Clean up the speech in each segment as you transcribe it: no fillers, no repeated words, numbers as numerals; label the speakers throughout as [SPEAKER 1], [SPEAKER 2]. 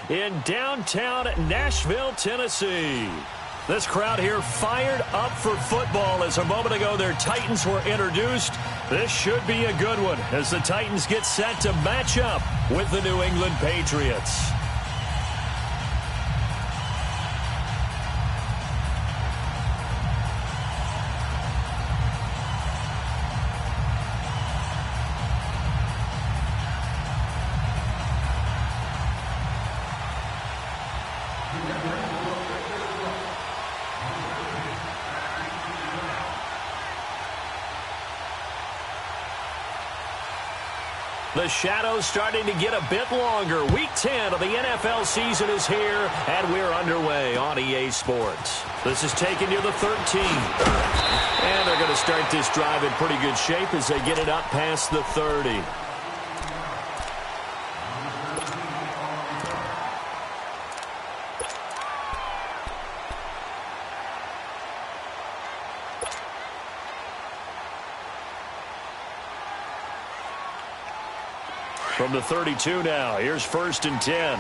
[SPEAKER 1] in downtown Nashville, Tennessee. This crowd here fired up for football as a moment ago their Titans were introduced. This should be a good one as the Titans get set to match up with the New England Patriots. The shadow's starting to get a bit longer. Week 10 of the NFL season is here, and we're underway on EA Sports. This is taking you to 13. And they're going to start this drive in pretty good shape as they get it up past the 30. From the 32 now, here's 1st and 10.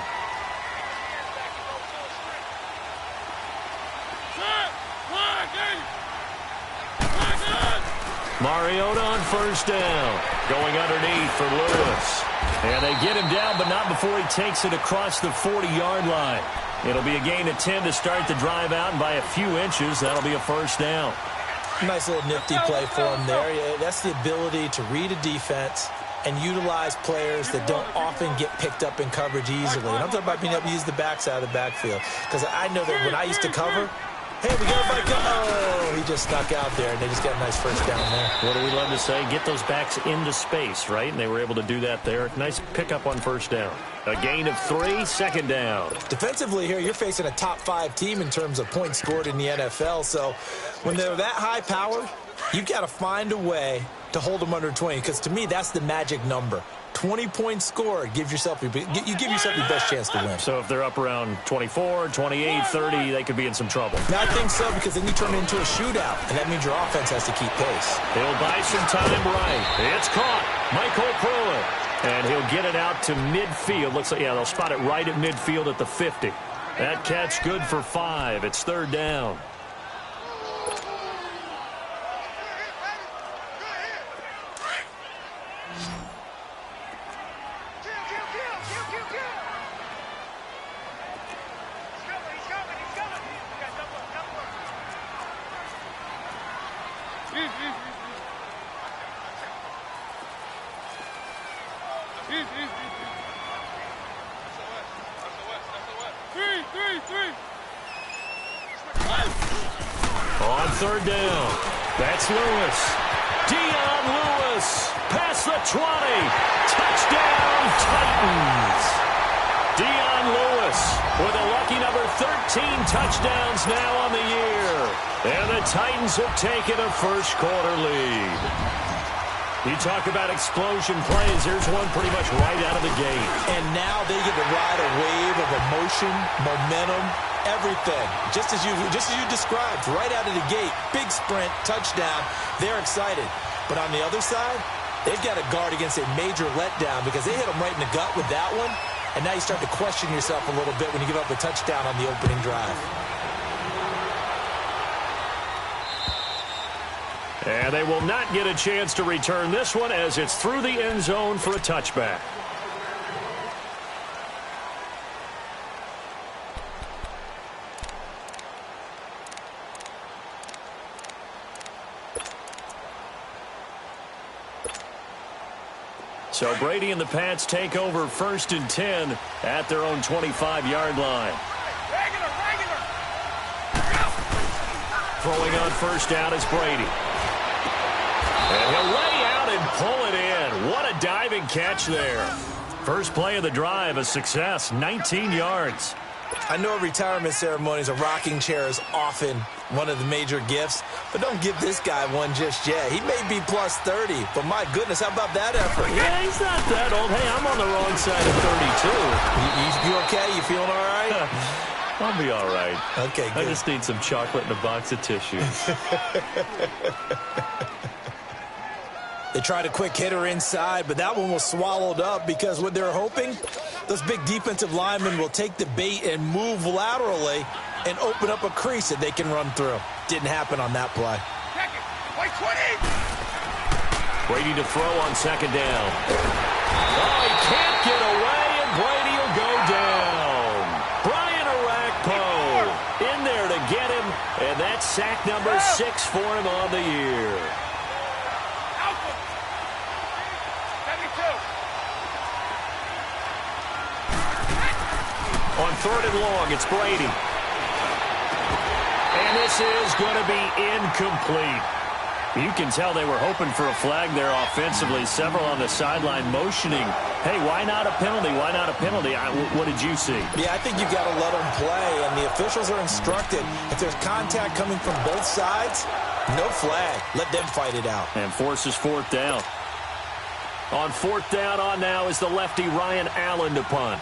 [SPEAKER 1] Mariota on 1st down. Going underneath for Lewis. And they get him down, but not before he takes it across the 40-yard line. It'll be a gain of 10 to start the drive out, and by a few inches, that'll be a 1st down.
[SPEAKER 2] Nice little nifty play for him there. Yeah, that's the ability to read a defense and utilize players that don't often get picked up in coverage easily. And I'm talking about being able to use the backside of the backfield. Because I know that when I used to cover, hey, we got a back. Oh, he just snuck out there, and they just got a nice 1st down there.
[SPEAKER 1] What do we love to say? Get those backs into space, right? And they were able to do that there. Nice pickup on 1st down. A gain of 3, 2nd down.
[SPEAKER 2] Defensively here, you're facing a top 5 team in terms of points scored in the NFL. So when they're that high powered, you've got to find a way to hold them under 20, because to me, that's the magic number. 20 points scored gives yourself you give yourself your best chance to win.
[SPEAKER 1] So if they're up around 24, 28, 30, they could be in some trouble.
[SPEAKER 2] Now, I think so, because then you turn it into a shootout, and that means your offense has to keep pace.
[SPEAKER 1] He'll buy some time right. It's caught. Michael Pruitt. And he'll get it out to midfield. Looks like, yeah, they'll spot it right at midfield at the 50. That catch good for 5. It's 3rd down. On 3rd down, that's Lewis. Dion Lewis, past the 20. Touchdown, Titans. Dion Lewis with a lucky number 13 touchdowns now on the year. And the Titans have taken a first-quarter lead. You talk about explosion plays. Here's one pretty much right out of the gate.
[SPEAKER 2] And now they get to ride a wave of emotion, momentum, everything. Just as you described, right out of the gate, big sprint, touchdown. They're excited. But on the other side, they've got to guard against a major letdown because they hit them right in the gut with that one. And now you start to question yourself a little bit when you give up a touchdown on the opening drive.
[SPEAKER 1] And they will not get a chance to return this one as it's through the end zone for a touchback. So Brady and the Pats take over 1st and 10 at their own 25-yard line. Throwing on 1st down is Brady. And he'll lay out and pull it in. What a diving catch there. First play of the drive, a success, 19 yards.
[SPEAKER 2] I know at retirement ceremonies, a rocking chair is often one of the major gifts, but don't give this guy one just yet. He may be plus 30, but my goodness, how about that effort?
[SPEAKER 1] Yeah, he's not that old. Hey, I'm on the wrong side of 32.
[SPEAKER 2] You okay? You feeling all right?
[SPEAKER 1] I'll be all right.
[SPEAKER 2] Okay, good.
[SPEAKER 1] I just need some chocolate and a box of tissues.
[SPEAKER 2] They tried a quick hitter inside, but that one was swallowed up because what they're hoping, Those big defensive linemen will take the bait and move laterally and open up a crease that they can run through. Didn't happen on that play.
[SPEAKER 1] Brady to throw on second down. Oh, he can't get away, and Brady will go down. Brian Orakpo in there to get him, and that's sack number 6 for him on the year. On third and long, it's Brady. And this is going to be incomplete. You can tell they were hoping for a flag there offensively. Several on the sideline motioning. Hey, why not a penalty? Why not a penalty? What did you see?
[SPEAKER 2] Yeah, I think you've got to let them play, and the officials are instructed. If there's contact coming from both sides, no flag. Let them fight it out.
[SPEAKER 1] And forces fourth down. On fourth down on now is the lefty Ryan Allen to punt.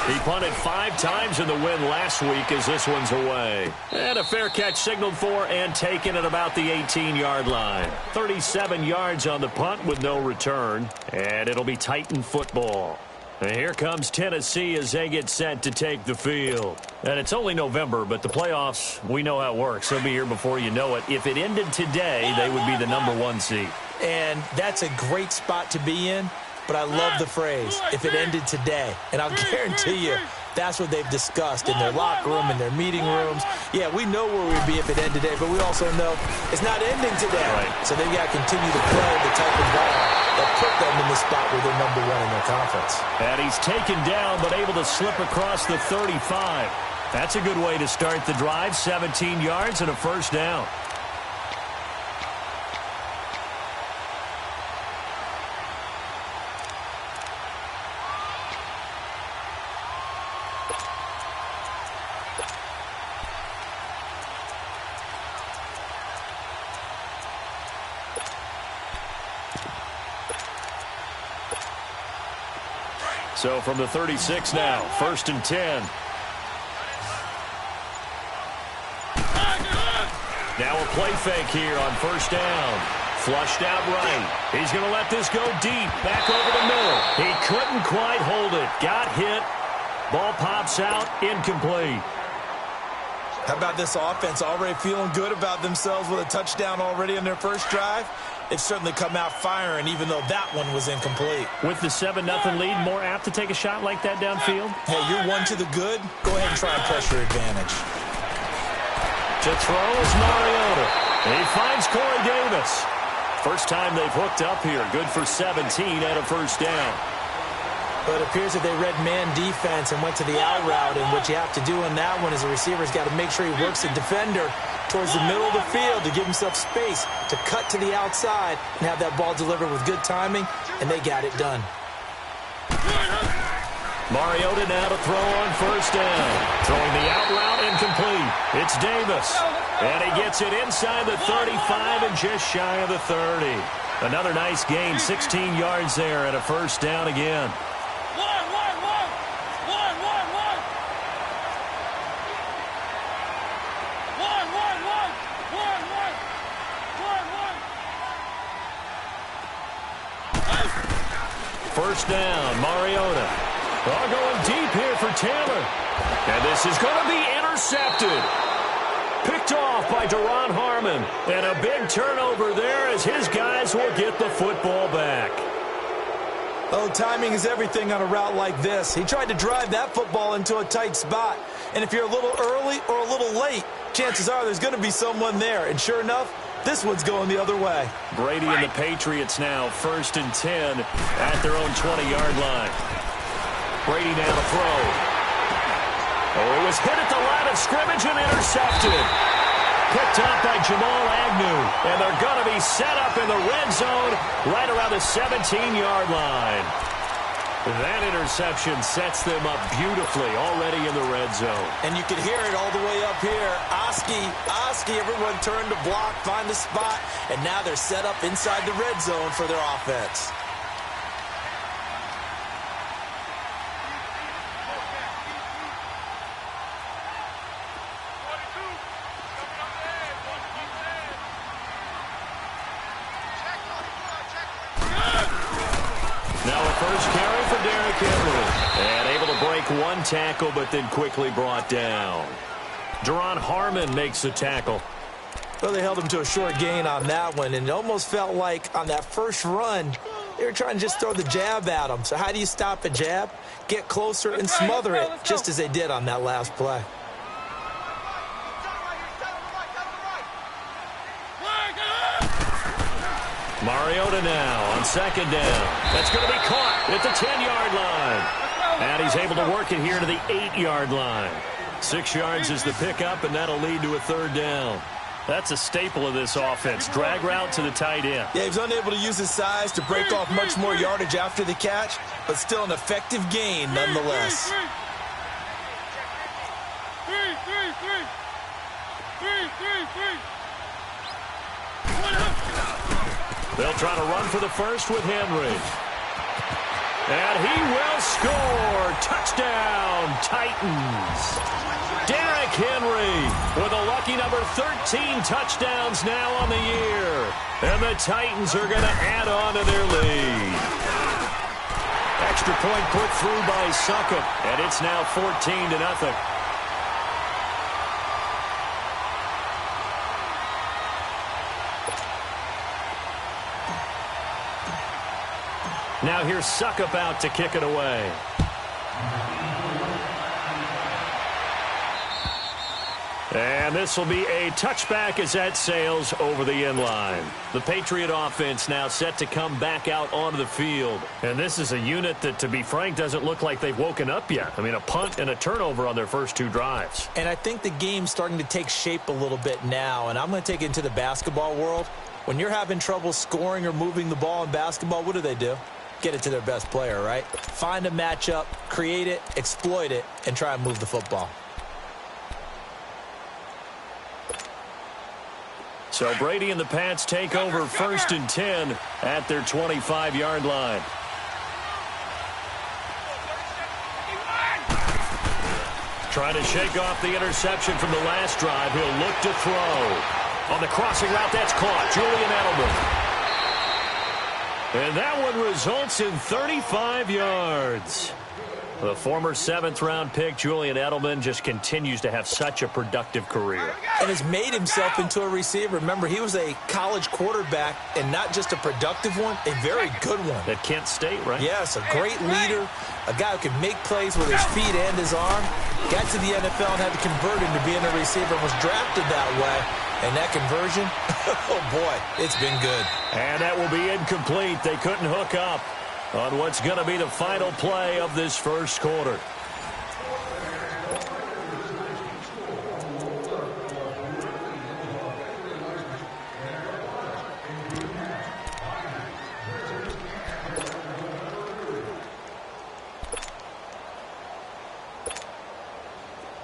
[SPEAKER 1] He punted 5 times in the win last week as this one's away. And a fair catch signaled for and taken at about the 18-yard line. 37 yards on the punt with no return. And it'll be Titan football. And here comes Tennessee as they get set to take the field. And it's only November, but the playoffs, we know how it works. They'll be here before you know it. If it ended today, they would be the number 1 seed.
[SPEAKER 2] And that's a great spot to be in. But I love the phrase, if it ended today. And I'll guarantee you, that's what they've discussed in their locker room, in their meeting rooms. Yeah, we know where we'd be if it ended today, but we also know it's not ending today.
[SPEAKER 1] Right.
[SPEAKER 2] So they've got to continue to play the type of ball that put them in the spot where they're number 1 in their conference.
[SPEAKER 1] And he's taken down, but able to slip across the 35. That's a good way to start the drive. 17 yards and a first down. So from the 36 now, 1st and 10. Now a play fake here on first down. Flushed out right. He's going to let this go deep. Back over the middle. He couldn't quite hold it. Got hit. Ball pops out. Incomplete.
[SPEAKER 2] How about this offense already feeling good about themselves with a touchdown already in their first drive? They've certainly come out firing, even though that one was incomplete.
[SPEAKER 1] With the 7-0 lead, more apt to take a shot like that downfield?
[SPEAKER 2] Hey, you're 1 to the good. Go ahead and try and press your advantage.
[SPEAKER 1] To throw is Mariota. And he finds Corey Davis. First time they've hooked up here. Good for 17 at a first down.
[SPEAKER 2] But it appears that they read man defense and went to the out route, and what you have to do in that one is the receiver's got to make sure he works the defender towards the middle of the field to give himself space to cut to the outside and have that ball delivered with good timing, and they got it done.
[SPEAKER 1] Mariota now to throw on first down. Throwing the out route incomplete. It's Davis. And he gets it inside the 35 and just shy of the 30. Another nice gain, 16 yards there and a first down again. First down, Mariota. All going deep here for Taylor. And this is going to be intercepted. Picked off by Deron Harmon. And a big turnover there as his guys will get the football back.
[SPEAKER 2] Oh, timing is everything on a route like this. He tried to drive that football into a tight spot. And if you're a little early or a little late, chances are there's going to be someone there. And sure enough, this one's going the other way.
[SPEAKER 1] Brady and the Patriots now 1st and 10 at their own 20-yard line. Brady now to throw. Oh, it was hit at the line of scrimmage and intercepted. Picked up by Jamal Agnew. And they're going to be set up in the red zone right around the 17-yard line. That interception sets them up beautifully already in the red zone.
[SPEAKER 2] And you can hear it all the way up here. Oski, everyone turned to block, find the spot, and now they're set up inside the red zone for their offense.
[SPEAKER 1] Now a first carry for Derrick Henry. And able to break one tackle, but then quickly brought down. Deron Harmon makes the tackle.
[SPEAKER 2] Well, they held him to a short gain on that one, and it almost felt like on that first run, they were trying to just throw the jab at him. So how do you stop a jab? Get closer and smother it, just as they did on that last play.
[SPEAKER 1] Mariota now on second down. That's going to be caught at the 10-yard line. And he's able to work it here to the 8-yard line. 6 yards is the pickup, and that'll lead to a third down. That's a staple of this offense. Drag route to the tight end.
[SPEAKER 2] Yeah, he was unable to use his size to break off much more yardage after the catch, but still an effective gain nonetheless.
[SPEAKER 1] They'll try to run for the first with Henry. And he will score. Touchdown, Titans. Derrick Henry with a lucky number 13 touchdowns now on the year. And the Titans are going to add on to their lead. Extra point put through by Succop, and it's now 14-0. Now here's Succop out to kick it away. And this will be a touchback as that sails over the end line. The Patriot offense now set to come back out onto the field. And this is a unit that, to be frank, doesn't look like they've woken up yet. I mean, a punt and a turnover on their first 2 drives.
[SPEAKER 2] And I think the game's starting to take shape a little bit now. And I'm going to take it into the basketball world. When you're having trouble scoring or moving the ball in basketball, what do? Get it to their best player, right? Find a matchup, create it, exploit it, and try and move the football.
[SPEAKER 1] So Brady and the Pats take over 1st and 10 at their 25-yard line. Trying to shake off the interception from the last drive. He'll look to throw. On the crossing route, that's caught. Julian Edelman. And that one results in 35 yards. The former 7th-round pick, Julian Edelman, just continues to have such a productive career.
[SPEAKER 2] And has made himself into a receiver. Remember, he was a college quarterback, and not just a productive one, a very good one.
[SPEAKER 1] At Kent State, right?
[SPEAKER 2] Yes, a great leader, a guy who can make plays with his feet and his arm. Got to the NFL and had to convert into being a receiver, was drafted that way. And that conversion, oh boy, it's been good.
[SPEAKER 1] And that will be incomplete. They couldn't hook up on what's going to be the final play of this first quarter.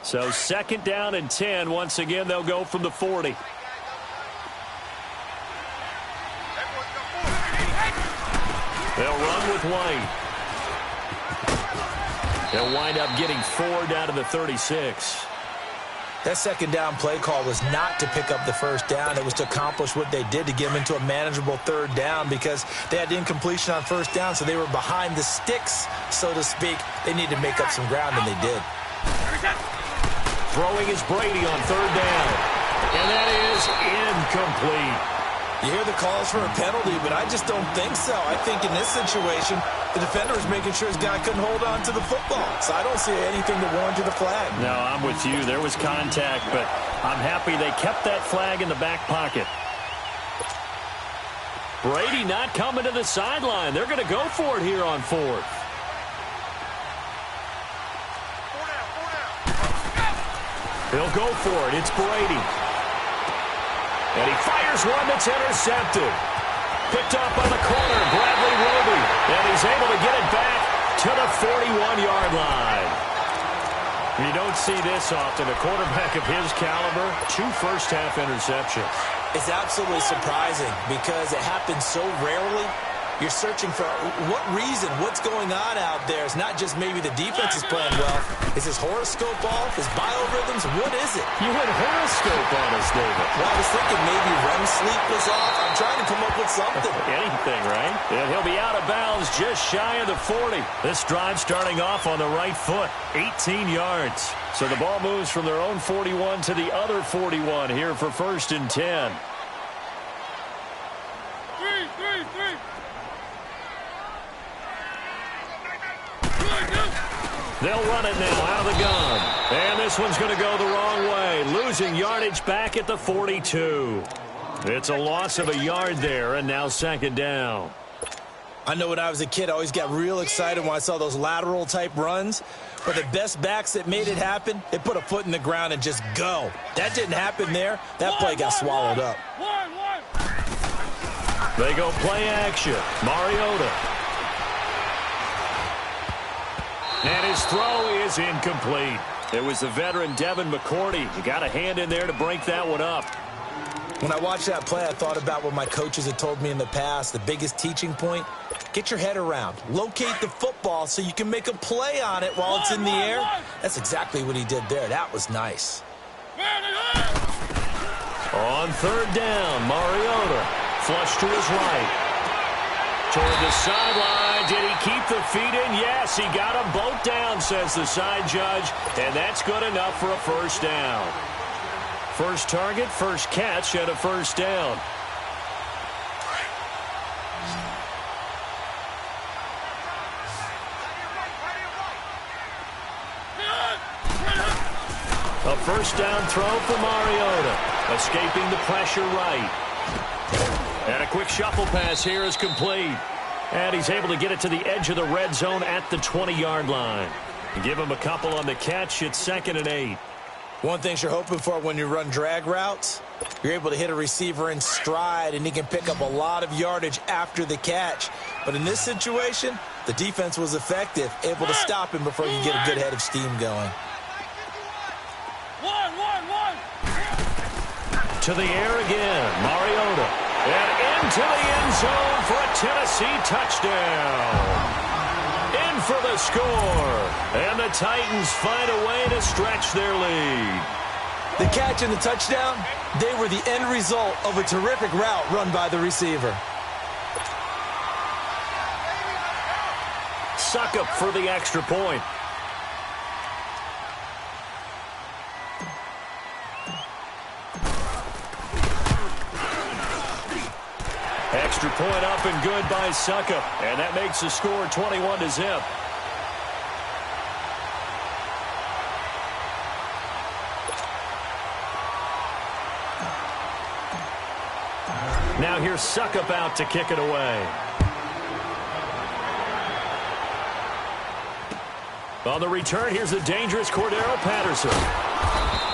[SPEAKER 1] So 2nd down and 10. Once again, they'll go from the 40. They'll run with White. They'll wind up getting 4 down to the 36.
[SPEAKER 2] That 2nd down play call was not to pick up the 1st down. It was to accomplish what they did, to get them into a manageable 3rd down, because they had incompletion on 1st down, so they were behind the sticks, so to speak. They needed to make up some ground, and they did.
[SPEAKER 1] Throwing is Brady on 3rd down. And that is incomplete.
[SPEAKER 2] You hear the calls for a penalty, but I just don't think so. I think in this situation, the defender was making sure his guy couldn't hold on to the football. So I don't see anything to warrant the flag.
[SPEAKER 1] No, I'm with you. There was contact, but I'm happy they kept that flag in the back pocket. Brady not coming to the sideline. They're going to go for it here on 4th. He'll go for it. It's Brady. And he fires one that's intercepted. Picked up on the corner, Bradley Roby. And he's able to get it back to the 41-yard line. You don't see this often. A quarterback of his caliber, 2 first-half interceptions.
[SPEAKER 2] It's absolutely surprising because it happens so rarely. You're searching for what reason, what's going on out there. It's not just maybe the defense is playing well. Is his horoscope off? His biorhythms? What is it?
[SPEAKER 1] You went horoscope on us, David.
[SPEAKER 2] Well, I was thinking maybe REM sleep was off. I'm trying to come up with something.
[SPEAKER 1] Anything, right? And he'll be out of bounds just shy of the 40. This drive starting off on the right foot. 18 yards. So the ball moves from their own 41 to the other 41 here for 1st and 10. They'll run it now out of the gun. And this one's going to go the wrong way. Losing yardage back at the 42. It's a loss of a yard there, and now 2nd down.
[SPEAKER 2] I know when I was a kid, I always got real excited when I saw those lateral-type runs. But the best backs that made it happen, they put a foot in the ground and just go. That didn't happen there. That play got swallowed up.
[SPEAKER 1] They go play action. Mariota. And his throw is incomplete. It was the veteran Devin McCourty. You got a hand in there to break that one up.
[SPEAKER 2] When I watched that play, I thought about what my coaches had told me in the past. The biggest teaching point, get your head around. Locate the football so you can make a play on it while it's in the air. That's exactly what he did there. That was nice.
[SPEAKER 1] On 3rd down, Mariota. Flush to his right. Toward the sideline. Did he keep the feet in? Yes, he got them both down, says the side judge. And that's good enough for a 1st down. First target, first catch, and a 1st down. A 1st down throw for Mariota. Escaping the pressure right. And a quick shuffle pass here is complete. And he's able to get it to the edge of the red zone at the 20-yard line. Give him a couple on the catch. It's 2nd and 8.
[SPEAKER 2] One thing you're hoping for when you run drag routes, you're able to hit a receiver in stride, and he can pick up a lot of yardage after the catch. But in this situation, the defense was effective, able to stop him before you get a good head of steam going.
[SPEAKER 1] To the air again, Mariota. And into the end zone for a Tennessee touchdown. In for the score. And the Titans find a way to stretch their lead.
[SPEAKER 2] The catch and the touchdown, they were the end result of a terrific route run by the receiver.
[SPEAKER 1] Suckup for the extra point. Extra point up and good by Suckup. And that makes the score 21-0. Now here's Suckup out to kick it away. On the return, here's the dangerous Cordero Patterson.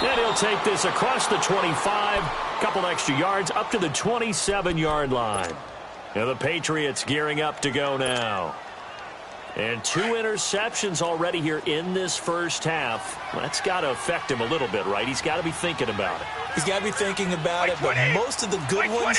[SPEAKER 1] And he'll take this across the 25, couple extra yards up to the 27-yard line. Now the Patriots gearing up to go now. And 2 interceptions already here in this first half. That's got to affect him a little bit, right? He's got to be thinking about it.
[SPEAKER 2] He's got to be thinking about it, but most of the good ones,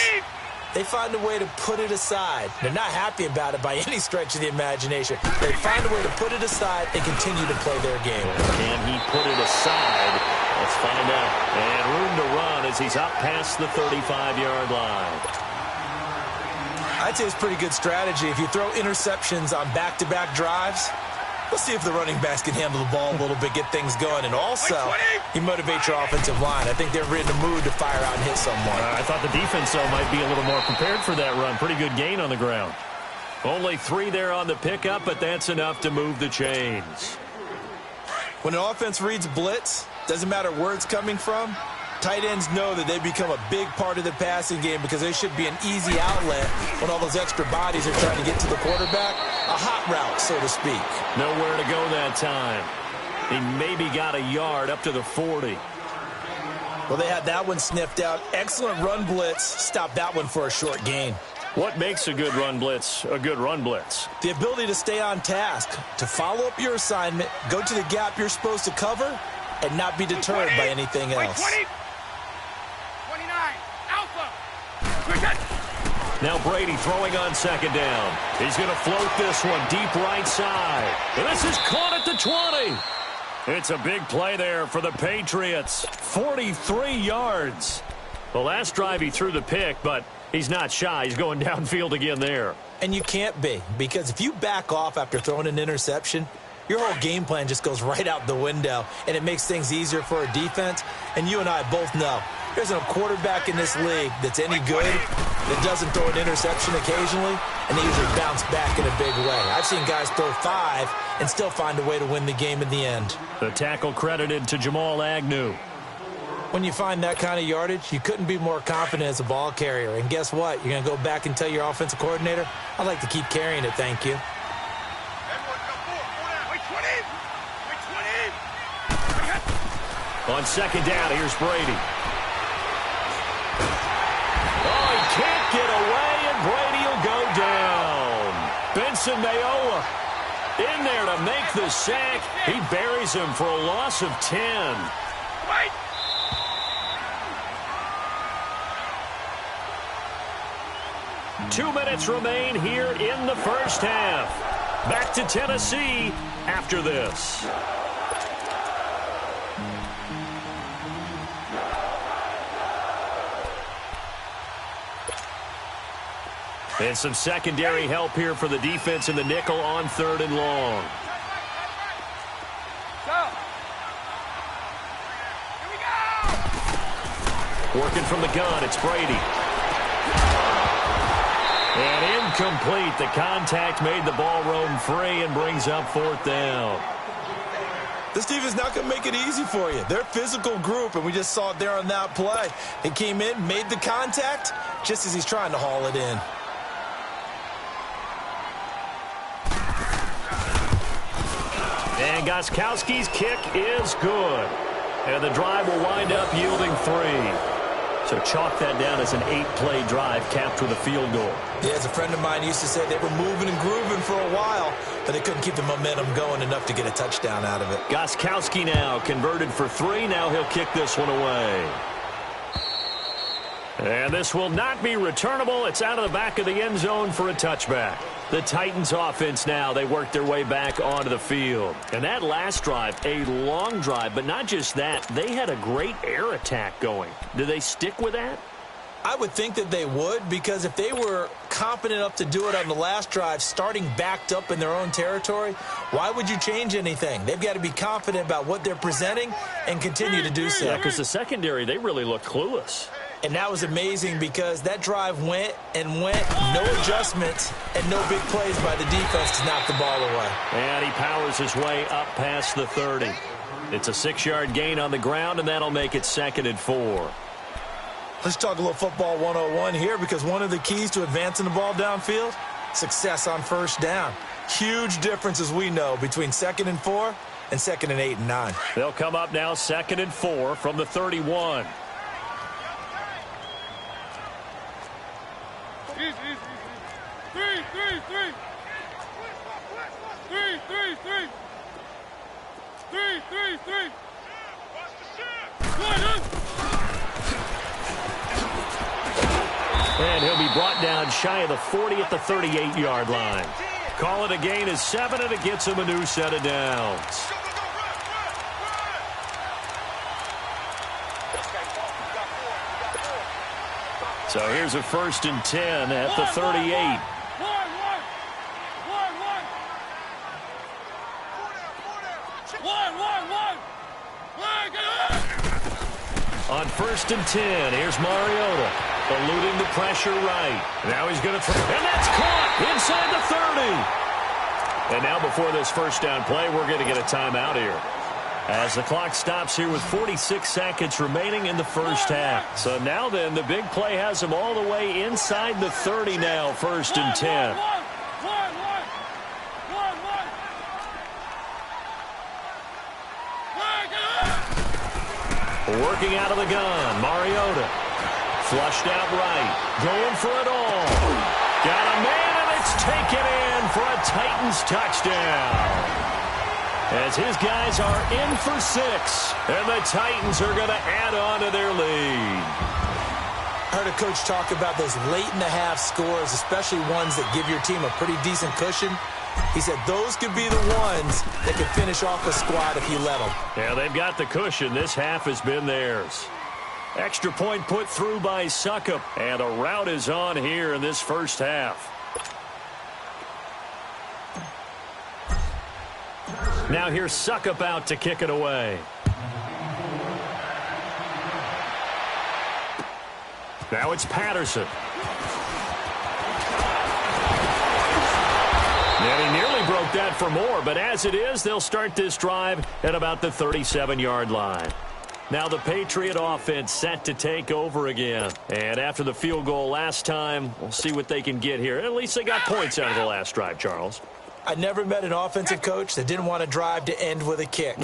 [SPEAKER 2] they find a way to put it aside. They're not happy about it by any stretch of the imagination. They find a way to put it aside and continue to play their game.
[SPEAKER 1] Can he put it aside? Let's find out. And room to run as he's up past the 35-yard line.
[SPEAKER 2] I'd say it's pretty good strategy. If you throw interceptions on back-to-back drives, let's see if the running backs can handle the ball a little bit, get things going. And also, you motivate your offensive line. I think they're in the mood to fire out and hit someone.
[SPEAKER 1] I thought the defense, though, might be a little more prepared for that run. Pretty good gain on the ground. Only 3 there on the pickup, but that's enough to move the chains.
[SPEAKER 2] When an offense reads blitz, doesn't matter where it's coming from, tight ends know that they become a big part of the passing game because they should be an easy outlet when all those extra bodies are trying to get to the quarterback. A hot route, so to speak.
[SPEAKER 1] Nowhere to go that time. He maybe got a yard up to the 40.
[SPEAKER 2] Well, they had that one sniffed out. Excellent run blitz. Stopped that one for a short gain.
[SPEAKER 1] What makes a good run blitz a good run blitz?
[SPEAKER 2] The ability to stay on task, to follow up your assignment, go to the gap you're supposed to cover, and not be deterred by anything else.
[SPEAKER 1] Now Brady throwing on second down. He's going to float this one deep right side. And this is caught at the 20. It's a big play there for the Patriots. 43 yards. The last drive he threw the pick, but he's not shy. He's going downfield again there.
[SPEAKER 2] And you can't be, because if you back off after throwing an interception, your whole game plan just goes right out the window, and it makes things easier for a defense. And you and I both know there's a quarterback in this league that's any good that doesn't throw an interception occasionally, and they usually bounce back in a big way. I've seen guys throw 5 and still find a way to win the game in the end.
[SPEAKER 1] The tackle credited to Jamal Agnew.
[SPEAKER 2] When you find that kind of yardage, you couldn't be more confident as a ball carrier. And guess what? You're going to go back and tell your offensive coordinator, I'd like to keep carrying it, thank you.
[SPEAKER 1] On second down, here's Brady. Oh, he can't get away, and Brady will go down. Benson Mayowa in there to make the sack. He buries him for a loss of 10. Wait. Two minutes remain here in the first half. Back to Tennessee after this. And some secondary help here for the defense in the nickel on 3rd and long. Working from the gun, it's Brady. And incomplete. The contact made the ball roam free and brings up 4th down.
[SPEAKER 2] This defense not going to make it easy for you. They're a physical group, and we just saw it there on that play. He came in, made the contact, just as he's trying to haul it in.
[SPEAKER 1] And Gostkowski's kick is good. And the drive will wind up yielding 3. So chalk that down as an 8-play drive capped with a field goal.
[SPEAKER 2] Yeah, as a friend of mine used to say, they were moving and grooving for a while, but they couldn't keep the momentum going enough to get a touchdown out of it.
[SPEAKER 1] Gostkowski now converted for 3. Now he'll kick this one away. And this will not be returnable. It's out of the back of the end zone for a touchback. The Titans offense now, they work their way back onto the field. And that last drive, a long drive, but not just that. They had a great air attack going. Do they stick with that?
[SPEAKER 2] I would think that they would, because if they were competent enough to do it on the last drive, starting backed up in their own territory, why would you change anything? They've got to be confident about what they're presenting and continue to do so.
[SPEAKER 1] Yeah, because the secondary, they really look clueless.
[SPEAKER 2] And that was amazing because that drive went and went, no adjustments, and no big plays by the defense to knock the ball away.
[SPEAKER 1] And he powers his way up past the 30. It's a 6-yard gain on the ground, and that'll make it 2nd and 4.
[SPEAKER 2] Let's talk a little football 101 here, because one of the keys to advancing the ball downfield, success on first down. Huge difference, as we know, between 2nd and 4 and 2nd and 8 and 9.
[SPEAKER 1] They'll come up now 2nd and 4 from the 31. And he'll be brought down shy of the 40 at the 38-yard line. Call it a gain of 7, and it gets him a new set of downs. So here's a 1st and 10 at the 38. On 1st and 10, here's Mariota, eluding the pressure right. Now he's going to throw, and that's caught inside the 30. And now before this first down play, we're going to get a timeout here, as the clock stops here with 46 seconds remaining in the first half. So now then, the big play has him all the way inside the 30 now, 1st and 10. Working out of the gun, Mariota. Flushed out right, going for it all. Got a man, and it's taken in for a Titans touchdown. As his guys are in for 6, and the Titans are going to add on to their lead.
[SPEAKER 2] I heard a coach talk about those late-in-the-half scores, especially ones that give your team a pretty decent cushion. He said those could be the ones that could finish off a squad if you let them.
[SPEAKER 1] Yeah, they've got the cushion. This half has been theirs. Extra point put through by Suckup, and a rout is on here in this first half. Now here's Suckup out to kick it away. Now it's Patterson. And he nearly broke that for more, but as it is, they'll start this drive at about the 37-yard line. Now the Patriot offense set to take over again. And after the field goal last time, we'll see what they can get here. At least they got points out of the last drive, Charles.
[SPEAKER 2] I never met an offensive coach that didn't want to drive to end with a kick.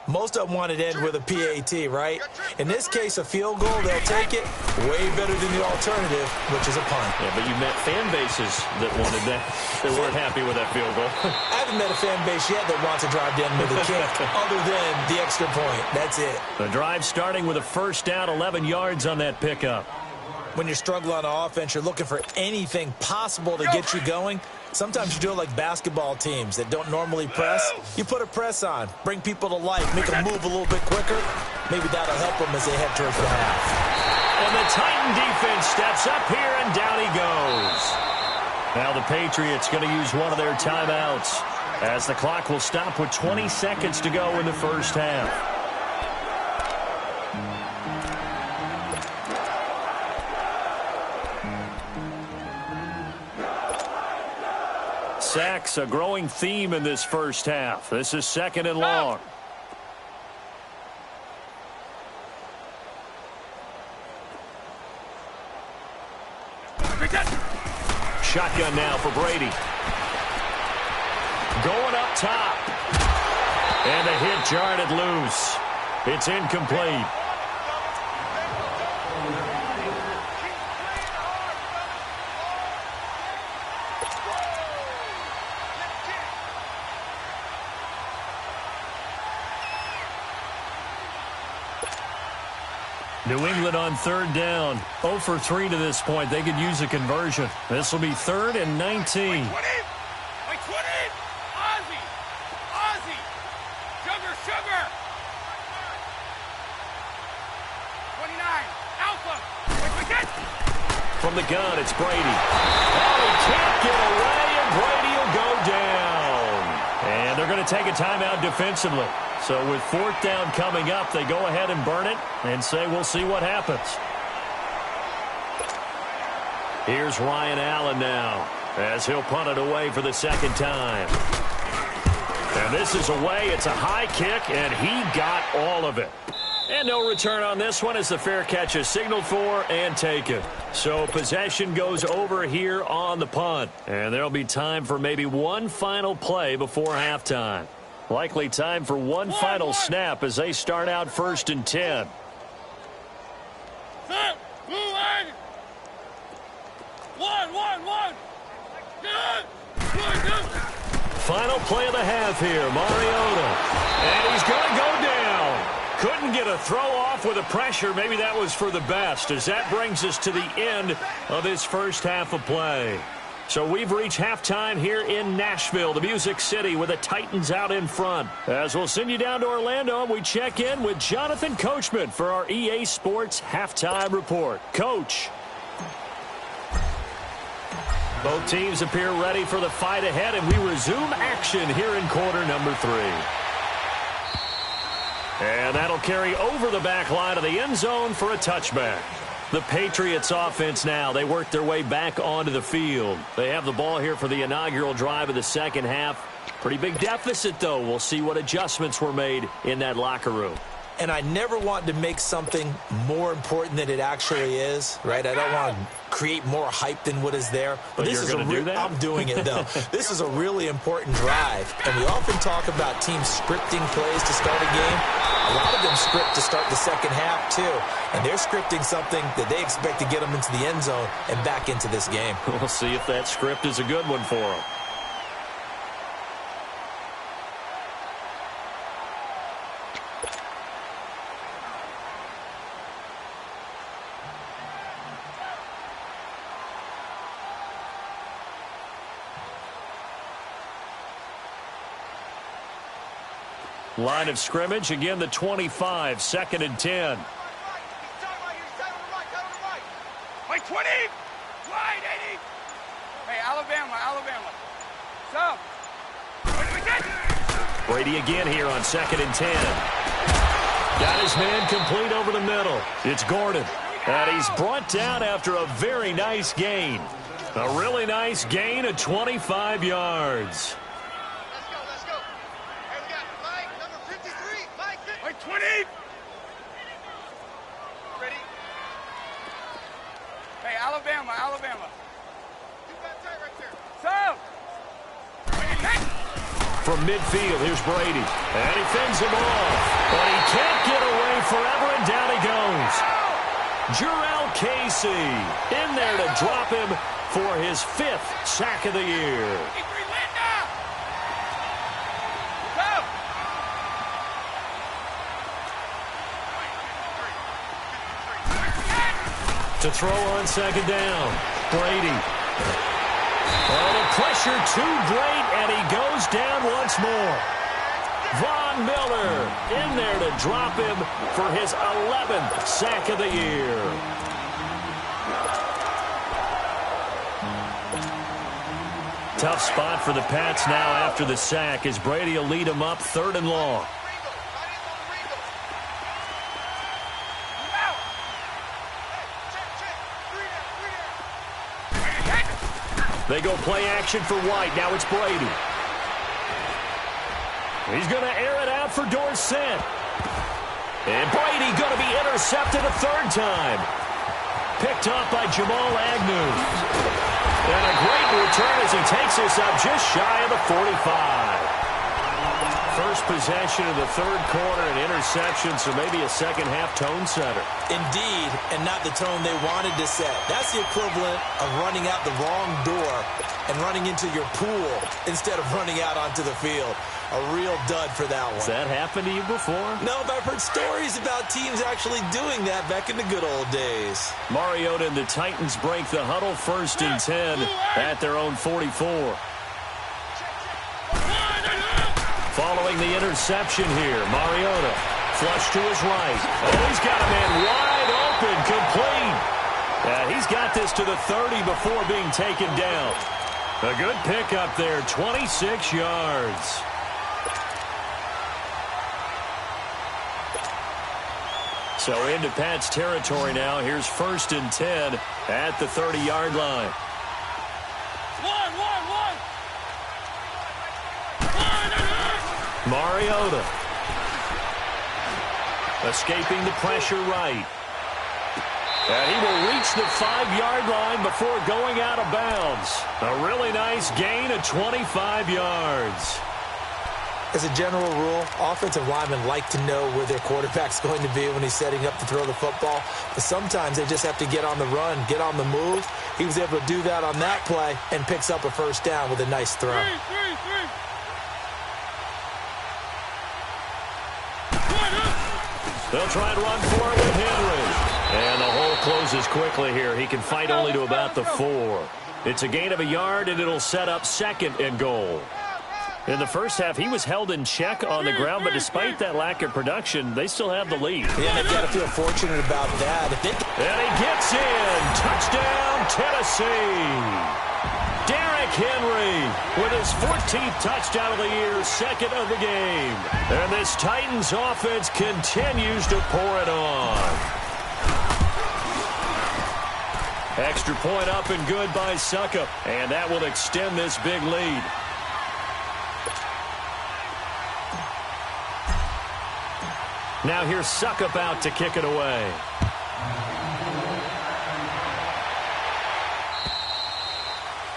[SPEAKER 2] Most of them want it to end with a PAT, right? In this case, a field goal, they'll take it. Way better than the alternative, which is a punt.
[SPEAKER 1] Yeah, but you met fan bases that wanted that. They weren't happy with that field goal.
[SPEAKER 2] I haven't met a fan base yet that wants to drive to end with a kick, other than the extra point. That's it.
[SPEAKER 1] The drive starting with a first down, 11 yards on that pickup.
[SPEAKER 2] When you're struggling on offense, you're looking for anything possible to get you going. Sometimes you do it like basketball teams that don't normally press. You put a press on, bring people to life, make them move a little bit quicker. Maybe that'll help them as they head towards the half.
[SPEAKER 1] And the Titan defense steps up here, and down he goes. Now the Patriots going to use one of their timeouts as the clock will stop with 20 seconds to go in the first half. Sacks, a growing theme in this first half. This is second and long. Shotgun now for Brady. Going up top. And a hit jarred it loose. It's incomplete. New England on third down. 0 for 3 to this point. They could use a conversion. This will be 3rd and 19.
[SPEAKER 3] 20! Ozzy! Ozzy! Sugar! 29! Alpha!
[SPEAKER 1] From the gun, it's Brady. Oh, he can't get away, and Brady will go down. And they're going to take a timeout defensively. So with 4th down coming up, they go ahead and burn it and say we'll see what happens. Here's Ryan Allen now as he'll punt it away for the second time. And this is away. It's a high kick, and he got all of it. And no return on this one as the fair catch is signaled for and taken. So possession goes over here on the punt. And there'll be time for maybe one final play before halftime. Likely time for one final snap as they start out 1st and 10.
[SPEAKER 3] Set! Blue line! One! Good!
[SPEAKER 1] Final play of the half here, Mariota. And he's going to go down. Couldn't get a throw off with the pressure. Maybe that was for the best, as that brings us to the end of this first half of play. So we've reached halftime here in Nashville, the Music City, with the Titans out in front. As we'll send you down to Orlando, we check in with Jonathan Coachman for our EA Sports Halftime Report. Coach. Both teams appear ready for the fight ahead, and we resume action here in quarter number 3. And that'll carry over the back line of the end zone for a touchback. The Patriots offense now, they work their way back onto the field. They have the ball here for the inaugural drive of the second half. Pretty big deficit, though. We'll see what adjustments were made in that locker room.
[SPEAKER 2] And I never want to make something more important than it actually is, right? I don't want to create more hype than what is there.
[SPEAKER 1] But this is going to do that?
[SPEAKER 2] I'm doing it, though. This is a really important drive. And we often talk about teams scripting plays to start a game. A lot of them script to start the second half, too. And they're scripting something that they expect to get them into the end zone and back into this game.
[SPEAKER 1] We'll see if that script is a good one for them. Line of scrimmage, again the 25, 2nd and 10.
[SPEAKER 3] Wait, 20! Wide, 80! Hey, Alabama. So, we get
[SPEAKER 1] Brady again here on 2nd and 10. Got his man complete over the middle. It's Gordon. And he's brought down after a very nice gain. A really nice gain of 25 yards.
[SPEAKER 3] Let's go. Hey, we got Mike, number 53. Mike, wait, 20! Ready? Hey, Alabama. You got tight right there. So,
[SPEAKER 1] from midfield, here's Brady. And he fends him off. But he can't get away forever, and down he goes. Jurrell Casey in there to drop him for his 5th sack of the year. To throw on 2nd down, Brady. Oh, the pressure too great, and he goes down once more. Von Miller in there to drop him for his 11th sack of the year. Tough spot for the Pats now after the sack as Brady will lead them up 3rd and long. They go play action for White. Now it's Brady. He's going to air it out for Dorsett. And Brady going to be intercepted a 3rd time. Picked up by Jamal Agnew. And a great return as he takes this up just shy of the 45. First possession of the 3rd quarter, an interception, so maybe a second-half tone setter.
[SPEAKER 2] Indeed, and not the tone they wanted to set. That's the equivalent of running out the wrong door and running into your pool instead of running out onto the field. A real dud for that one.
[SPEAKER 1] Has that happened to you before?
[SPEAKER 2] No, but I've heard stories about teams actually doing that back in the good old days.
[SPEAKER 1] Mariota and the Titans break the huddle, 1st and 10 at their own 44. Following the interception here, Mariota flush to his right. Oh, he's got a man wide open, complete. And he's got this to the 30 before being taken down. A good pickup there, 26 yards. So into Pat's territory now. Here's 1st and 10 at the 30-yard line. Mariota escaping the pressure right. And he will reach the 5-yard line before going out of bounds. A really nice gain of 25 yards.
[SPEAKER 2] As a general rule, offensive linemen like to know where their quarterback's going to be when he's setting up to throw the football. But sometimes they just have to get on the run, get on the move. He was able to do that on that play and picks up a 1st down with a nice throw.
[SPEAKER 1] They'll try and run for it with Henry. And the hole closes quickly here. He can fight only to about the 4. It's a gain of a yard, and it'll set up 2nd and goal. In the first half, he was held in check on the ground, but despite that lack of production, they still have the lead.
[SPEAKER 2] Yeah, they've got to feel fortunate about that.
[SPEAKER 1] And he gets in. Touchdown, Tennessee. Derrick Henry with his 14th touchdown of the year, 2nd of the game. And this Titans offense continues to pour it on. Extra point up and good by Suckup. And that will extend this big lead. Now here's Suckup out to kick it away.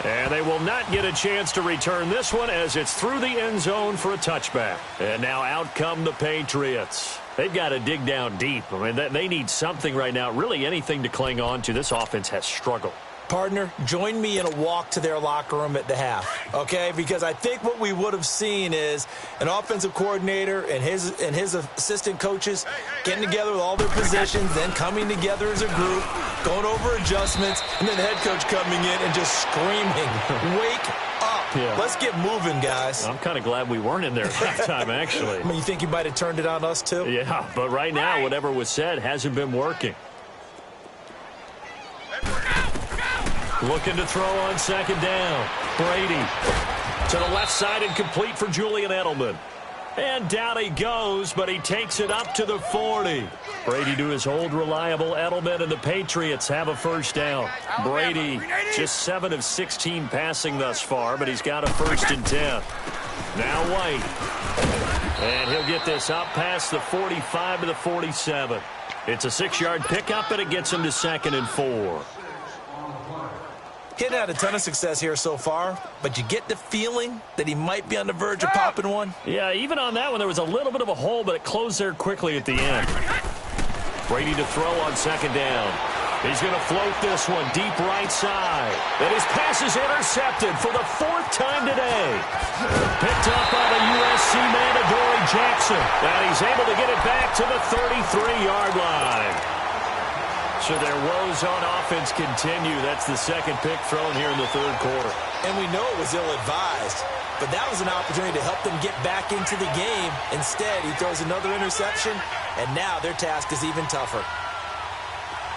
[SPEAKER 1] And they will not get a chance to return this one as it's through the end zone for a touchback. And now out come the Patriots. They've got to dig down deep. I mean, they need something right now, really anything to cling on to. This offense has struggled.
[SPEAKER 2] Partner, join me in a walk to their locker room at the half, okay? Because I think what we would have seen is an offensive coordinator and his assistant coaches getting together with all their positions, then coming together as a group, going over adjustments, and then the head coach coming in and just screaming, "Wake up!" Yeah. Let's get moving, guys.
[SPEAKER 1] I'm kind of glad we weren't in there at halftime, actually.
[SPEAKER 2] I mean, you think you might have turned it on us, too?
[SPEAKER 1] Yeah, but right now, whatever was said hasn't been working. Looking to throw on second down. Brady to the left side and complete for Julian Edelman. And down he goes, but he takes it up to the 40. Brady to his old reliable Edelman, and the Patriots have a first down. Brady just 7 of 16 passing thus far, but he's got a 1st and 10. Now White. And he'll get this up past the 45 to the 47. It's a 6-yard pickup, and it gets him to 2nd and 4.
[SPEAKER 2] He's had a ton of success here so far, but you get the feeling that he might be on the verge of popping one.
[SPEAKER 1] Yeah, even on that one, there was a little bit of a hole, but it closed there quickly at the end. Brady to throw on second down. He's going to float this one deep right side. And his pass is intercepted for the 4th time today. Picked up by the USC man, Adoree Jackson. And he's able to get it back to the 33-yard line. So their woes on offense continue. That's the 2nd pick thrown here in the 3rd quarter.
[SPEAKER 2] And we know it was ill-advised, but that was an opportunity to help them get back into the game. Instead, he throws another interception, and now their task is even tougher.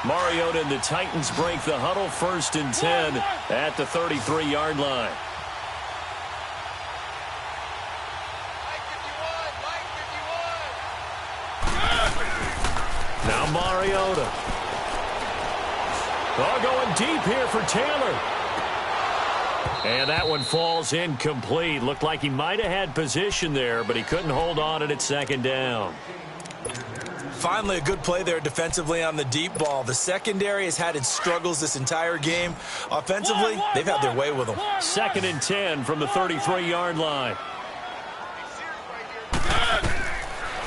[SPEAKER 1] Mariota and the Titans break the huddle, 1st and 10 at the 33-yard line. Now Mariota. Oh, going deep here for Taylor. And that one falls incomplete. Looked like he might have had position there, but he couldn't hold on and it's 2nd down.
[SPEAKER 2] Finally, a good play there defensively on the deep ball. The secondary has had its struggles this entire game. Offensively, they've had their way with them.
[SPEAKER 1] 2nd and 10 from the 33-yard line.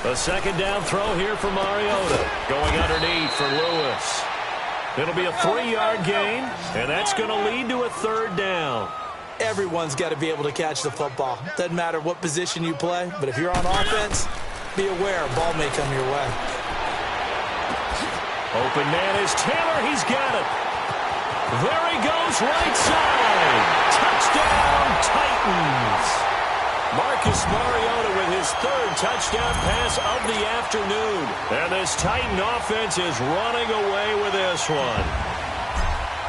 [SPEAKER 1] A 2nd down throw here for Mariota. Going underneath for Lewis. It'll be a 3-yard gain, and that's going to lead to a 3rd down.
[SPEAKER 2] Everyone's got to be able to catch the football. Doesn't matter what position you play, but if you're on offense, be aware a ball may come your way.
[SPEAKER 1] Open man is Taylor. He's got it. There he goes, right side. Touchdown, Titans. Marcus Mariota with his 3rd touchdown pass of the afternoon. And this Titan offense is running away with this one.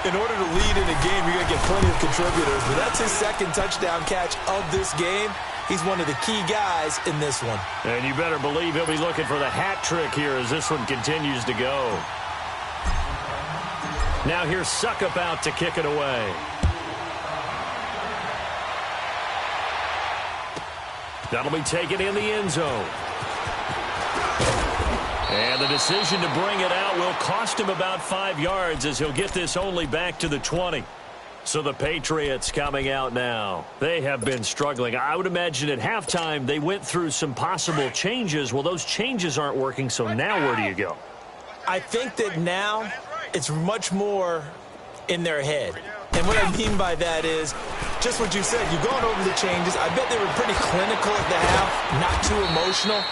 [SPEAKER 1] In order to lead in a game, you're going to get plenty of contributors. But that's his 2nd touchdown catch of this game. He's one of the key guys in this one. And you better believe he'll be looking for the hat trick here as this one continues to go. Now here's Suckup out to kick it away. That'll be taken in the end zone. And the decision to bring it out will cost him about 5 yards as he'll get this only back to the 20. So the Patriots coming out now. They have been struggling. I would imagine at halftime they went through some possible changes. Well, those changes aren't working, so now where do you go?
[SPEAKER 2] I think that now it's much more in their head. And what I mean by that is just what you said. You've gone over the changes. I bet they were pretty clinical at the half, not too emotional.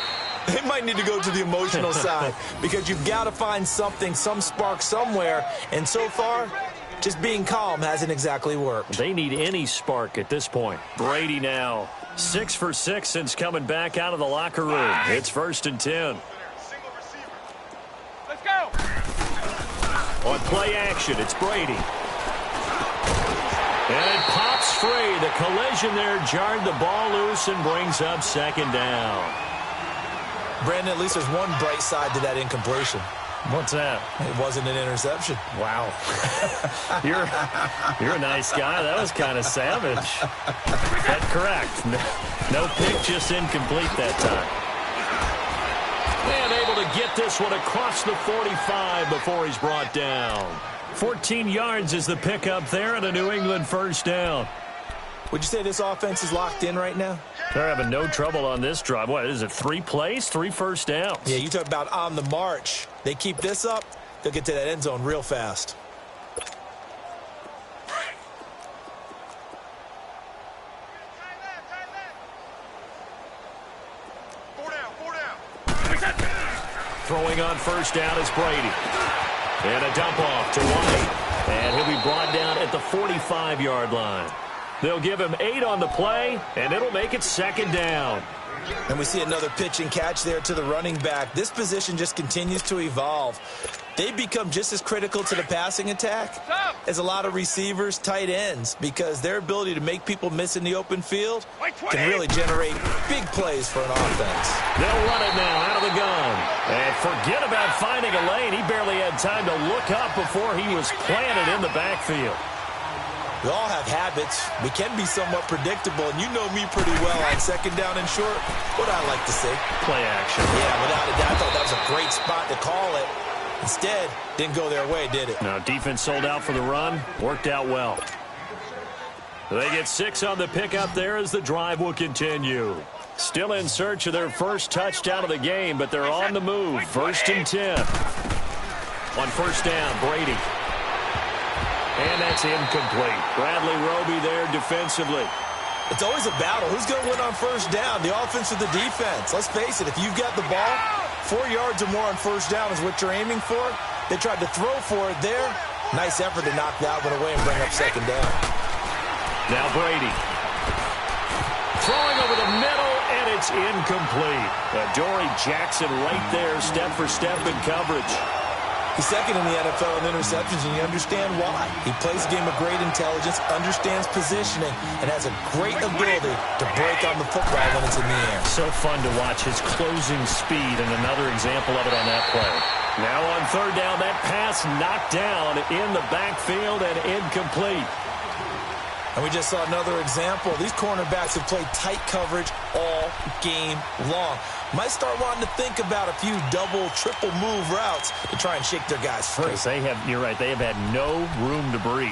[SPEAKER 2] They might need to go to the emotional side because you've got to find something, some spark somewhere. And so far, just being calm hasn't exactly worked.
[SPEAKER 1] They need any spark at this point. Brady now 6 for 6 since coming back out of the locker room. It's 1st and 10.
[SPEAKER 3] Let's go.
[SPEAKER 1] On play action, it's Brady. And it pops free. The collision there jarred the ball loose and brings up 2nd down.
[SPEAKER 2] Brandon, at least there's one bright side to that incompletion.
[SPEAKER 1] What's that?
[SPEAKER 2] It wasn't an interception.
[SPEAKER 1] Wow. You're a nice guy. That was kind of savage. That's correct. No pick, just incomplete that time. And able to get this one across the 45 before he's brought down. 14 yards is the pickup there and a New England 1st down.
[SPEAKER 2] Would you say this offense is locked in right now?
[SPEAKER 1] They're having no trouble on this drive. What is it, 3 plays, 3 first downs?
[SPEAKER 2] Yeah, you talk about on the march. They keep this up, they'll get to that end zone real fast.
[SPEAKER 1] Throwing on 1st down is Brady. And a dump off to White. And he'll be brought down at the 45-yard line. They'll give him 8 on the play, and it'll make it 2nd down.
[SPEAKER 2] And we see another pitch and catch there to the running back. This position just continues to evolve. They've become just as critical to the passing attack as a lot of receivers, tight ends, because their ability to make people miss in the open field can really generate big plays for an offense.
[SPEAKER 1] They'll run it now out of the gun. And forget about finding a lane. He barely had time to look up before he was planted in the backfield.
[SPEAKER 2] We all have habits. We can be somewhat predictable, and you know me pretty well on 2nd down and short. What I like to see.
[SPEAKER 1] Play action.
[SPEAKER 2] Yeah, without a doubt. I thought that was a great spot to call it. Instead, didn't go their way, did it?
[SPEAKER 1] Now, defense sold out for the run. Worked out well. They get 6 on the pickup there as the drive will continue. Still in search of their first touchdown of the game, but they're on the move. 1st and 10. On 1st down, Brady. And that's incomplete. Bradley Roby there defensively.
[SPEAKER 2] It's always a battle. Who's going to win on 1st down, the offense or the defense? Let's face it, if you've got the ball, 4 yards or more on 1st down is what you're aiming for. They tried to throw for it there. Nice effort to knock that one away and bring up 2nd down.
[SPEAKER 1] Now Brady. Throwing over the middle, and it's incomplete. Adoree Jackson right there, step for step in coverage.
[SPEAKER 2] He's 2nd in the NFL in interceptions, and you understand why. He plays a game of great intelligence, understands positioning, and has a great ability to break on the football when it's in the air.
[SPEAKER 1] So fun to watch his closing speed, and another example of it on that play. Now on 3rd down, that pass knocked down in the backfield and incomplete.
[SPEAKER 2] And we just saw another example. These cornerbacks have played tight coverage all game long. Might start wanting to think about a few double, triple move routes to try and shake their guys free.
[SPEAKER 1] You're right, they have had no room to breathe.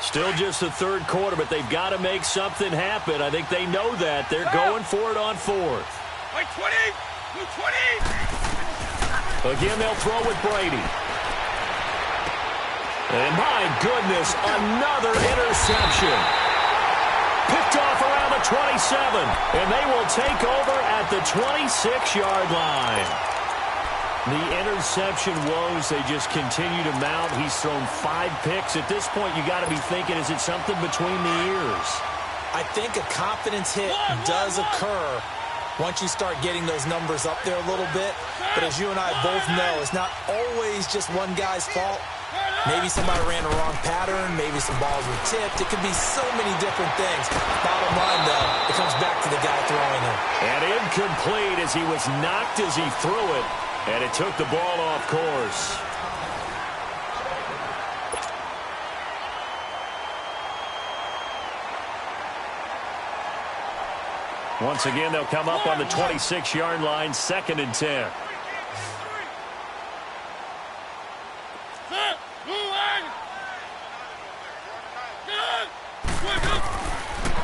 [SPEAKER 1] Still just the 3rd quarter, but they've got to make something happen. I think they know that. They're going for it on 4th. 20. Again, they'll throw with Brady. And my goodness, another interception. Picked off around the 27, and they will take over at the 26-yard line. The interception woes, they just continue to mount. He's thrown 5 picks. At this point, you got to be thinking, is it something between the ears?
[SPEAKER 2] I think a confidence hit does occur once you start getting those numbers up there a little bit. But as you and I both know, it's not always just one guy's fault. Maybe somebody ran the wrong pattern. Maybe some balls were tipped. It could be so many different things. Bottom line, though, it comes back to the guy throwing it.
[SPEAKER 1] And incomplete as he was knocked as he threw it. And it took the ball off course. Once again, they'll come up on the 26-yard line, 2nd and 10.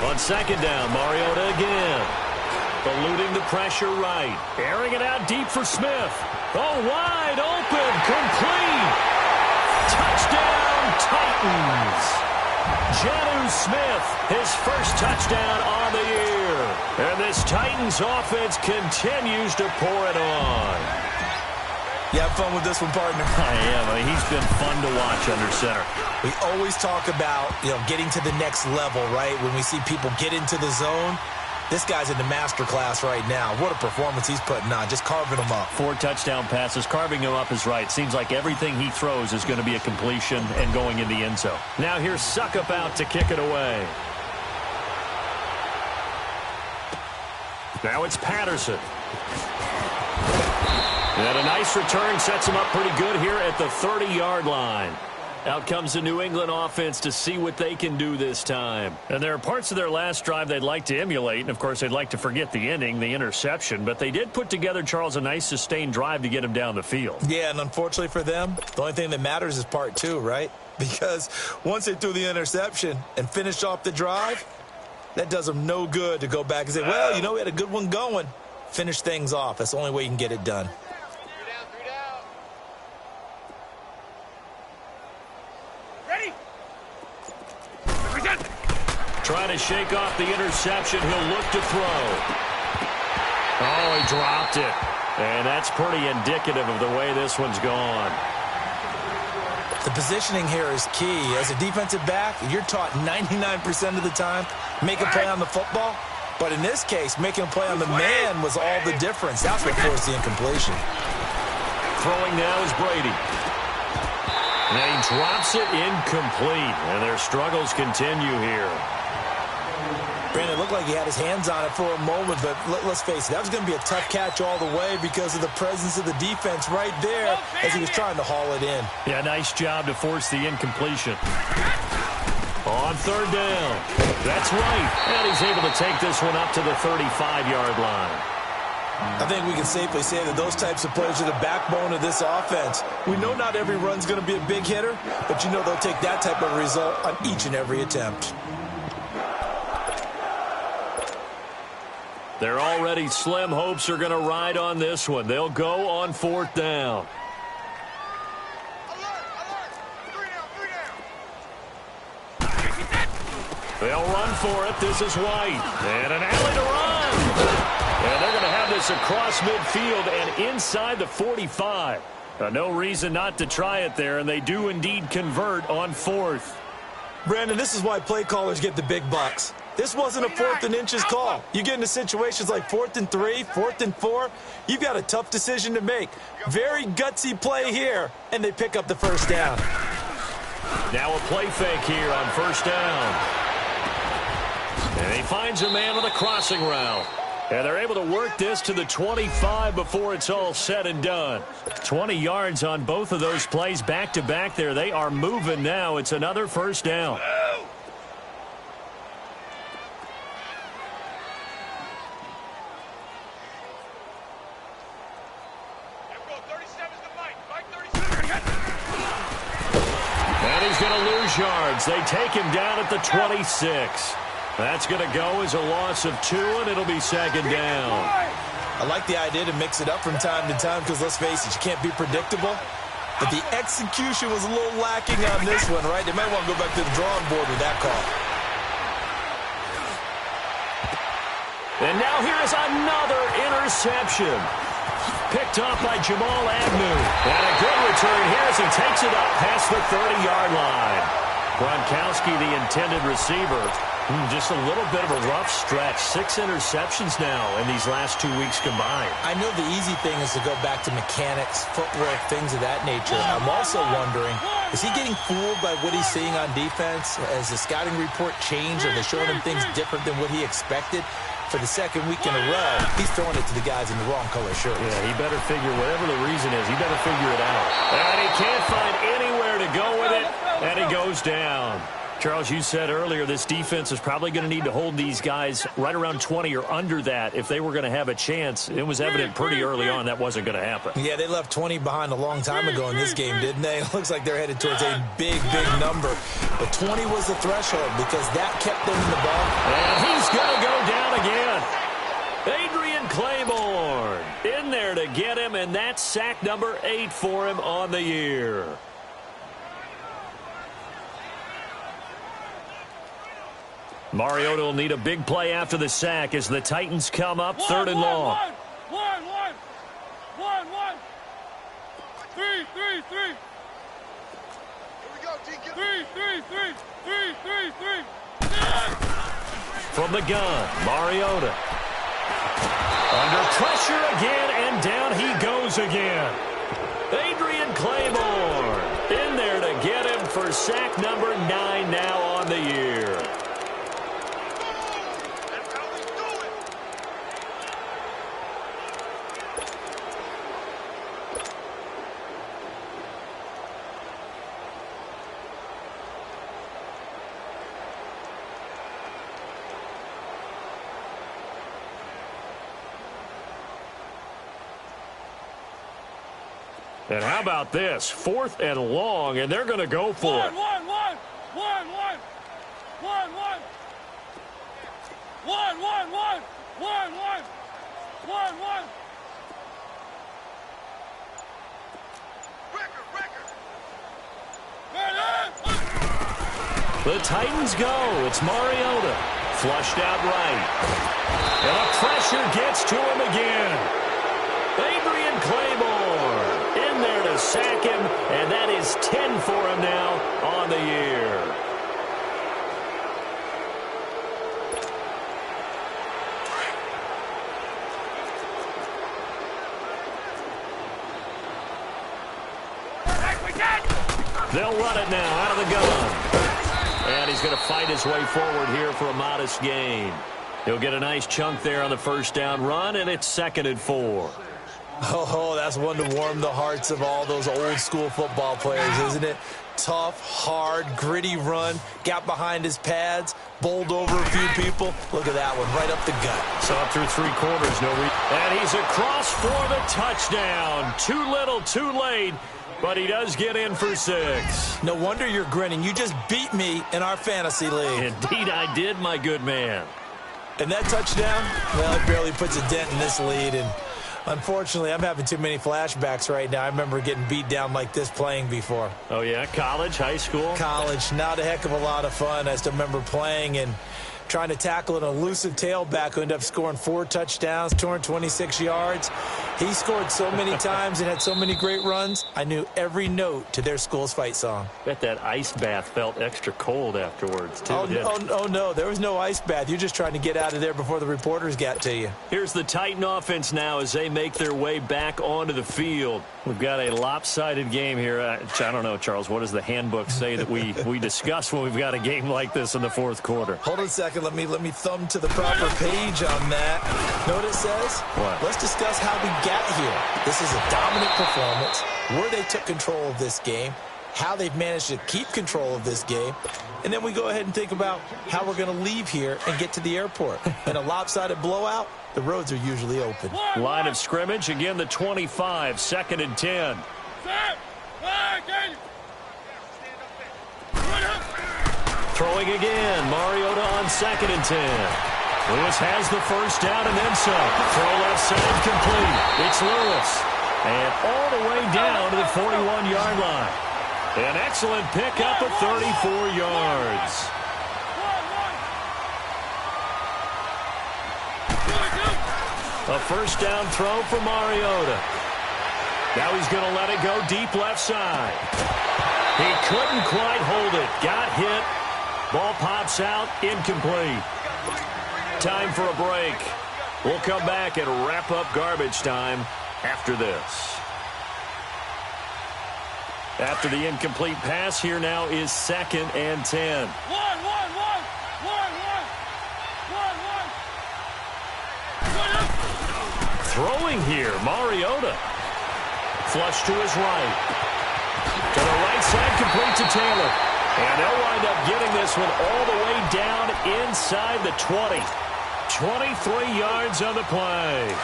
[SPEAKER 1] On 2nd down, Mariota again. Eluding the pressure right. Airing it out deep for Smith. Oh, wide open. Complete. Touchdown, Titans. Jonnu Smith, his first touchdown on the year. And this Titans offense continues to pour it on.
[SPEAKER 2] You have fun with this one, partner?
[SPEAKER 1] I am. I mean, he's been fun to watch under center.
[SPEAKER 2] We always talk about, getting to the next level, right? When we see people get into the zone, this guy's in the master class right now. What a performance he's putting on, just carving them up.
[SPEAKER 1] 4 touchdown passes. Carving him up is right. Seems like everything he throws is going to be a completion and going in the end zone. Now here's Suckup out to kick it away. Now it's Patterson. And a nice return sets him up pretty good here at the 30-yard line. Out comes the New England offense to see what they can do this time. And there are parts of their last drive they'd like to emulate. And, of course, they'd like to forget the ending, the interception. But they did put together, Charles, a nice sustained drive to get him down the field.
[SPEAKER 2] Yeah, and unfortunately for them, the only thing that matters is part 2, right? Because once they threw the interception and finished off the drive, that does them no good to go back and say, well, we had a good one going. Finish things off. That's the only way you can get it done.
[SPEAKER 1] Trying to shake off the interception. He'll look to throw. Oh, he dropped it. And that's pretty indicative of the way this one's gone.
[SPEAKER 2] The positioning here is key. As a defensive back, you're taught 99% of the time, make a play on the football. But in this case, making a play on the man was all the difference. That's what forced the incompletion.
[SPEAKER 1] Throwing now is Brady. And he drops it incomplete. And their struggles continue here.
[SPEAKER 2] Brandon, it looked like he had his hands on it for a moment, but let's face it, that was going to be a tough catch all the way because of the presence of the defense right there as he was trying to haul it in.
[SPEAKER 1] Yeah, nice job to force the incompletion. On third down. That's right. And he's able to take this one up to the 35-yard line.
[SPEAKER 2] I think we can safely say that those types of plays are the backbone of this offense. We know not every run's going to be a big hitter, but you know they'll take that type of result on each and every attempt.
[SPEAKER 1] Their already slim hopes are going to ride on this one. They'll go on fourth down. They'll run for it. This is White. And an alley to run. And they're going to have this across midfield and inside the 45. No reason not to try it there, and they do indeed convert on fourth.
[SPEAKER 2] Brandon, this is why play callers get the big bucks. This wasn't a 4th and inches call. You get into situations like 4th and 3, 4th and 4. You've got a tough decision to make. Very gutsy play here, and they pick up the first down.
[SPEAKER 1] Now a play fake here on first down. And he finds a man with a crossing route. And they're able to work this to the 25 before it's all said and done. 20 yards on both of those plays back-to-back there. They are moving now. It's another first down. And he's going to lose yards. They take him down at the 26. That's going to go as a loss of 2, and it'll be second down.
[SPEAKER 2] I like the idea to mix it up from time to time because, let's face it, you can't be predictable. But the execution was a little lacking on this one, right? They might want to go back to the drawing board with that call.
[SPEAKER 1] And now here's another interception. Picked off by Jamal Agnew. And a good return here as he takes it up past the 30-yard line. Gronkowski, the intended receiver. Just a little bit of a rough stretch. 6 interceptions now in these last 2 weeks combined.
[SPEAKER 2] I know the easy thing is to go back to mechanics, footwork, things of that nature. I'm also wondering, is he getting fooled by what he's seeing on defense? Has the scouting report changed? Are they showing him things different than what he expected? For the second week in a row, he's throwing it to the guys in the wrong color shirts.
[SPEAKER 1] Yeah, he better figure, whatever the reason is, he better figure it out. And he can't find anywhere to go with it, and he goes down. Charles, you said earlier this defense is probably going to need to hold these guys right around 20 or under that if they were going to have a chance. It was evident pretty early on that wasn't going to happen.
[SPEAKER 2] Yeah, they left 20 behind a long time ago in this game, didn't they? It looks like they're headed towards a big, big number. But 20 was the threshold because that kept them in the ball.
[SPEAKER 1] And he's going to go down again. Adrian Claiborne in there to get him, and that's sack number 8 for him on the year. Mariota will need a big play after the sack as the Titans come up third and long.
[SPEAKER 3] One. 3. Here we go, T. 3.
[SPEAKER 1] From the gun, Mariota. Under pressure again, and down he goes again. Adrian Claiborne in there to get him for sack number 9 now on the year. And how about this? 4th and long, and they're going to go for it.
[SPEAKER 3] One.
[SPEAKER 1] The Titans go. It's Mariota. Flushed out right. And the pressure gets to him again. Adrian Claiborne in there to sack him, and that is 10 for him now on the year. They'll run it now out of the gun. And he's going to fight his way forward here for a modest gain. He'll get a nice chunk there on the first down run, and it's 2nd and 4.
[SPEAKER 2] Oh, that's one to warm the hearts of all those old-school football players, isn't it? Tough, hard, gritty run, got behind his pads, bowled over a few people. Look at that one, right up the gut.
[SPEAKER 1] Saw through 3 quarters, and he's across for the touchdown. Too little, too late, but he does get in for 6.
[SPEAKER 2] No wonder you're grinning. You just beat me in our fantasy league.
[SPEAKER 1] Indeed I did, my good man.
[SPEAKER 2] And that touchdown, well, it barely puts a dent in this lead, and unfortunately, I'm having too many flashbacks right now. I remember getting beat down like this playing before.
[SPEAKER 1] Oh, yeah? College, high school?
[SPEAKER 2] College. Not a heck of a lot of fun. I still remember playing and trying to tackle an elusive tailback who ended up scoring 4 touchdowns, 226 yards. He scored so many times and had so many great runs, I knew every note to their school's fight song.
[SPEAKER 1] Bet that ice bath felt extra cold afterwards, too.
[SPEAKER 2] Oh, no. There was no ice bath. You're just trying to get out of there before the reporters got to you.
[SPEAKER 1] Here's the Titan offense now as they make their way back onto the field. We've got a lopsided game here. I don't know, Charles, what does the handbook say that we discuss when we've got a game like this in the 4th quarter?
[SPEAKER 2] Hold on a second. Let me thumb to the proper page on that. Know what it says?
[SPEAKER 1] What?
[SPEAKER 2] Let's discuss how we got here. This is a dominant performance, where they took control of this game, how they've managed to keep control of this game, and then we go ahead and think about how we're going to leave here and get to the airport. In a lopsided blowout, the roads are usually open.
[SPEAKER 1] Line of scrimmage, again the 25, 2nd and 10. Throwing again, Mariota on 2nd and 10. Lewis has the first down and then some. Throw left side complete. It's Lewis. And all the way down to the 41-yard line. An excellent pickup of 34 yards. A first down throw for Mariota. Now he's going to let it go deep left side. He couldn't quite hold it. Got hit. Ball pops out. Incomplete. Time for a break. We'll come back and wrap up garbage time after this. After the incomplete pass, here now is 2nd and 10. Throwing here, Mariota. Flush to his right. To the right side, complete to Taylor. And they'll wind up getting this one all the way down inside the 20. 23 yards on the play.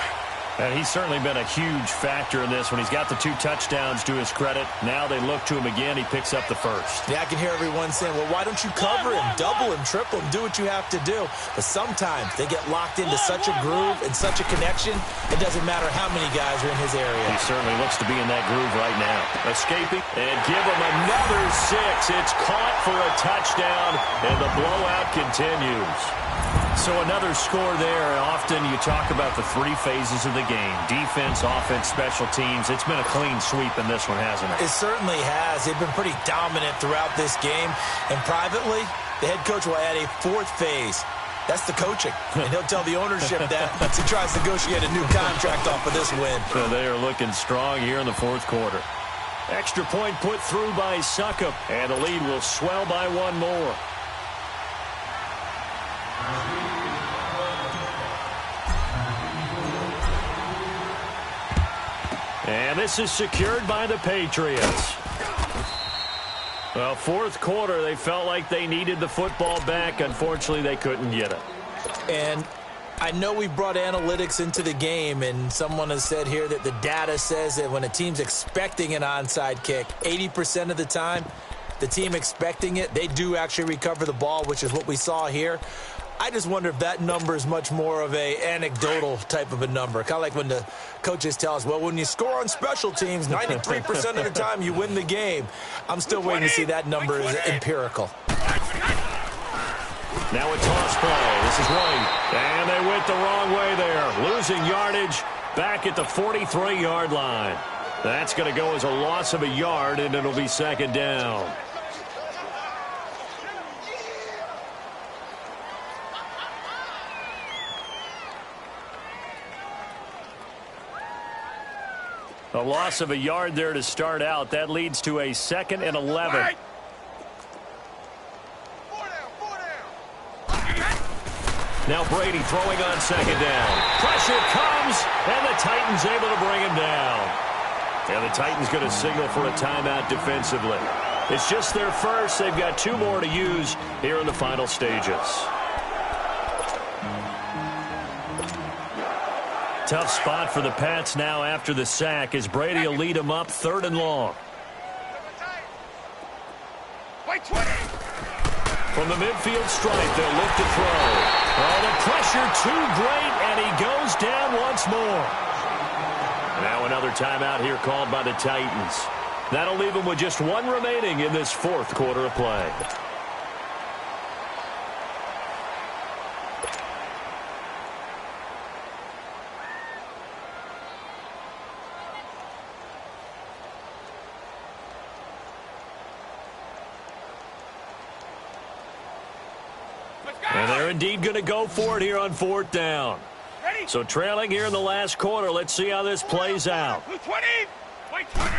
[SPEAKER 1] And he's certainly been a huge factor in this when he's got the 2 touchdowns to his credit. Now they look to him again. He picks up the first.
[SPEAKER 2] Yeah, I can hear everyone saying, well, why don't you cover him, double him, triple him, do what you have to do. But sometimes they get locked into such a groove and such a connection, it doesn't matter how many guys are in his area.
[SPEAKER 1] He certainly looks to be in that groove right now. Escaping and give him another 6. It's caught for a touchdown, and the blowout continues. So another score there. Often you talk about the 3 phases of the game. Defense, offense, special teams. It's been a clean sweep in this one, hasn't it?
[SPEAKER 2] It certainly has. They've been pretty dominant throughout this game. And privately, the head coach will add a 4th phase. That's the coaching. And he'll tell the ownership that as he tries to negotiate a new contract off of this win.
[SPEAKER 1] So they are looking strong here in the 4th quarter. Extra point put through by Succop. And the lead will swell by 1 more. And this is secured by the Patriots. Well, 4th quarter, they felt like they needed the football back. Unfortunately, they couldn't get it.
[SPEAKER 2] And I know we brought analytics into the game, and someone has said here that the data says that when a team's expecting an onside kick, 80% of the time, the team expecting it, they do actually recover the ball, which is what we saw here. I just wonder if that number is much more of a anecdotal type of a number. Kind of like when the coaches tell us, well, when you score on special teams, 93% of the time you win the game. I'm still waiting to see that number is empirical.
[SPEAKER 1] Now a toss play. This is White. And they went the wrong way there. Losing yardage back at the 43-yard line. That's going to go as a loss of a yard, and it'll be second down. A loss of a yard there to start out. That leads to a 2nd and 11.
[SPEAKER 3] Right.
[SPEAKER 1] Now Brady throwing on second down. Pressure comes, and the Titans able to bring him down. And the Titans going to signal for a timeout defensively. It's just their first. They've got 2 more to use here in the final stages. Tough spot for the Pats now after the sack as Brady will lead them up 3rd and long.
[SPEAKER 3] Wait, 20.
[SPEAKER 1] From the midfield stripe, they'll look to throw. Oh, the pressure too great, and he goes down once more. Now another timeout here called by the Titans. That'll leave them with just 1 remaining in this 4th quarter of play. And they're indeed going to go for it here on 4th down.
[SPEAKER 3] Ready?
[SPEAKER 1] So trailing here in the last quarter. Let's see how this plays out.
[SPEAKER 3] 20. Wait, 20.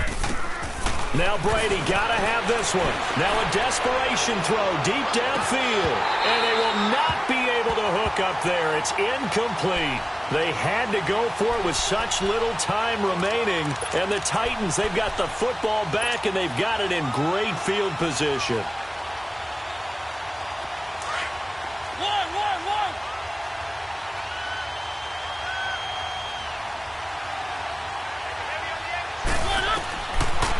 [SPEAKER 1] Now Brady got to have this one. Now a desperation throw deep downfield. And they will not be able to hook up there. It's incomplete. They had to go for it with such little time remaining. And the Titans, they've got the football back, and they've got it in great field position.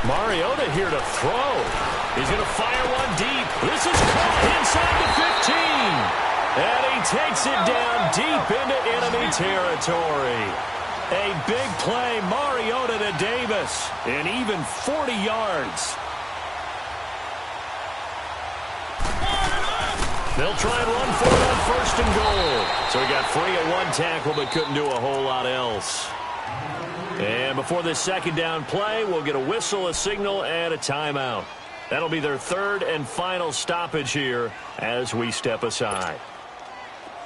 [SPEAKER 1] Mariota here to throw. He's going to fire one deep. This is caught inside the 15. And he takes it down deep into enemy territory. A big play, Mariota to Davis. And even 40 yards. They'll try and run for it on 1st and goal. So he got free at 1 tackle but couldn't do a whole lot else. And before this 2nd down play, we'll get a whistle, a signal, and a timeout. That'll be their 3rd and final stoppage here as we step aside.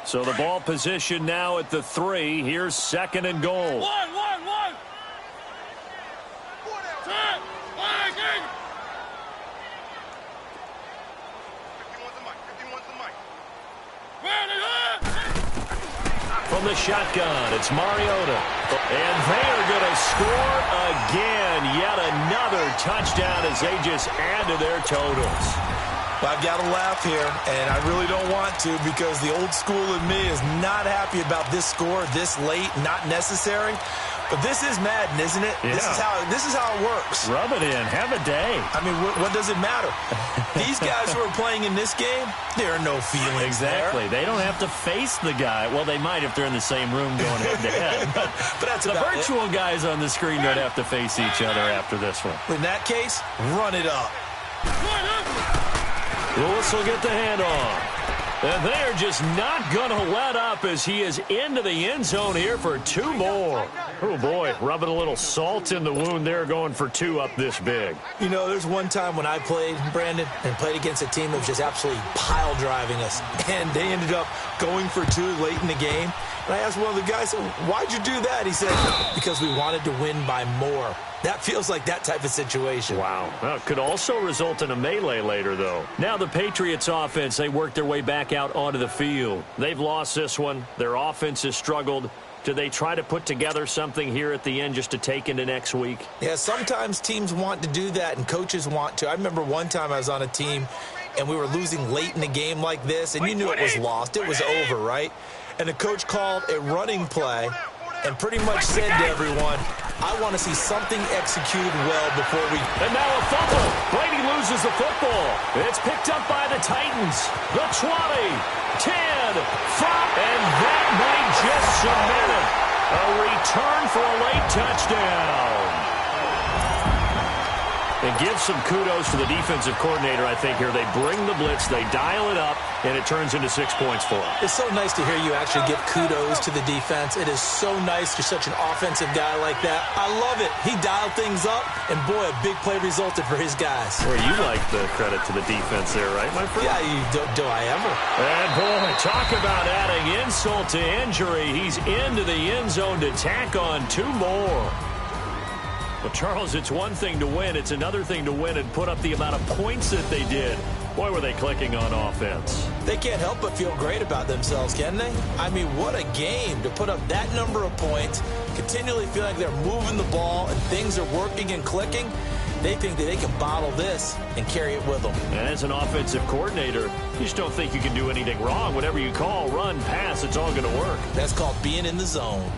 [SPEAKER 1] So the ball position now at the 3. Here's 2nd and goal.
[SPEAKER 3] 1.
[SPEAKER 1] From the shotgun, it's Mariota. And they are going to score again. Yet another touchdown as they just add to their totals.
[SPEAKER 2] Well, I've got to laugh here, and I really don't want to because the old school in me is not happy about this score this late, not necessary. But this is Madden, isn't it?
[SPEAKER 1] Yeah.
[SPEAKER 2] This is how it works.
[SPEAKER 1] Rub it in. Have a day.
[SPEAKER 2] I mean, what does it matter? These guys who are playing in this game, there are no feelings
[SPEAKER 1] Exactly.
[SPEAKER 2] there.
[SPEAKER 1] They don't have to face the guy. Well, they might if they're in the same room going head-to-head.
[SPEAKER 2] But that's
[SPEAKER 1] the
[SPEAKER 2] about
[SPEAKER 1] virtual guys on the screen don't have to face each other after this one.
[SPEAKER 2] In that case, run it up.
[SPEAKER 1] Lewis will get the handoff. And they are just not going to let up as he is into the end zone here for 2 more. Oh, boy, rubbing a little salt in the wound there, going for 2 up this big.
[SPEAKER 2] You know, there's one time when I played, Brandon, and played against a team that was just absolutely pile driving us. And they ended up going for 2 late in the game. And I asked one of the guys, why'd you do that? He said, because we wanted to win by more. That feels like that type of situation.
[SPEAKER 1] Wow. Well, it could also result in a melee later, though. Now the Patriots offense, they work their way back out onto the field. They've lost this one. Their offense has struggled. Do they try to put together something here at the end just to take into next week?
[SPEAKER 2] Yeah, sometimes teams want to do that and coaches want to. I remember one time I was on a team and we were losing late in a game like this, and you knew it was lost. It was over, right? And the coach called a running play and pretty much said to everyone, I want to see something executed well before we...
[SPEAKER 1] And now a fumble. Brady loses the football. It's picked up by the Titans. The 20, 10, 5, and that might just cement it. A return for a late touchdown. And give some kudos to the defensive coordinator, I think, here. They bring the blitz, they dial it up, and it turns into 6 points for them.
[SPEAKER 2] It's so nice to hear you actually give kudos to the defense. It is so nice you're such an offensive guy like that. I love it. He dialed things up, and boy, a big play resulted for his guys.
[SPEAKER 1] Well, you like the credit to the defense there, right, my friend?
[SPEAKER 2] Yeah, do I ever?
[SPEAKER 1] And, boy, talk about adding insult to injury. He's into the end zone to tack on 2 more. Well, Charles, it's one thing to win. It's another thing to win and put up the amount of points that they did. Boy, were they clicking on offense.
[SPEAKER 2] They can't help but feel great about themselves, can they? I mean, what a game to put up that number of points, continually feel like they're moving the ball and things are working and clicking. They think that they can bottle this and carry it with them.
[SPEAKER 1] And as an offensive coordinator, you just don't think you can do anything wrong. Whatever you call, run, pass, it's all going to work.
[SPEAKER 2] That's called being in the zone.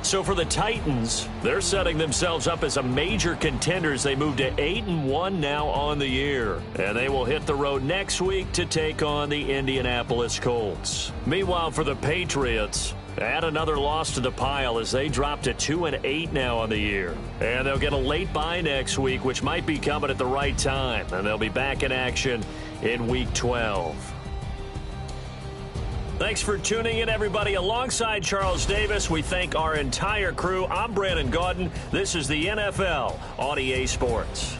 [SPEAKER 1] So for the Titans, they're setting themselves up as a major contenders. They move to 8-1 now on the year. And they will hit the road next week to take on the Indianapolis Colts. Meanwhile, for the Patriots, add another loss to the pile as they drop to 2-8 now on the year. And they'll get a late bye next week, which might be coming at the right time. And they'll be back in action in Week 12. Thanks for tuning in, everybody. Alongside Charles Davis, we thank our entire crew. I'm Brandon Gaudin. This is the NFL on EA Sports.